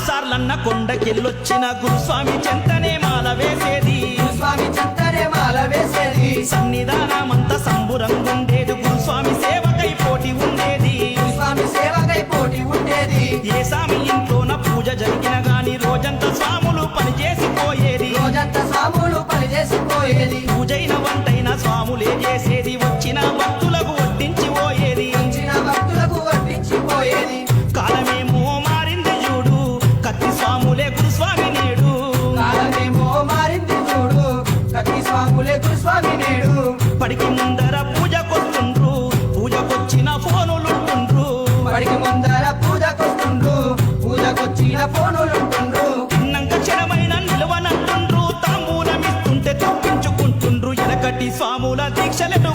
సార్లన్న కొండకెళ్ళొచ్చిన గురుస్వామి చెంతనే మాల వేసేది గురుస్వామి చెంతనే మాల వేసేది సన్నిధానమంత సంబురంగుండేది గురుస్వామి సేవకై పోటీ ఉండేది గురుస్వామి సేవకై పోటీ ఉండేది ఏ స్వామి ఇంట్లోన పూజ జరిగిన గాని రోజంతా స్వాములు పనిచేసిపోయేది రోజంతా స్వాములు పనిచేసిపోయేది పూజైన వంటైన స్వాములే చేసేది వచ్చిన భక్తులకు వడ్డించి పోయేది వచ్చిన భక్తులకు వడ్డించిపోయేది కాలమేమో మారింది చూడు కత్తి స్వాములే గురుస్వామి నేడు కాలమేమో మారింది చూడు కత్తి స్వాములే గురుస్వామి నేడు పడికి ముందర పూజకొస్తుండ్రు పూజకొచ్చిన ఫోనులుంటుండ్రు పడికి ముందర పూజకొస్తుండ్రు పూజకొచ్చిన ఫోనులుంటుండ్రు తిన్నంక క్షణమైన నిలవనంటుండ్రు తాంబూలమిస్తుంటే తప్పించుకుంటుండ్రు ఎనకటి స్వాముల దీక్షలను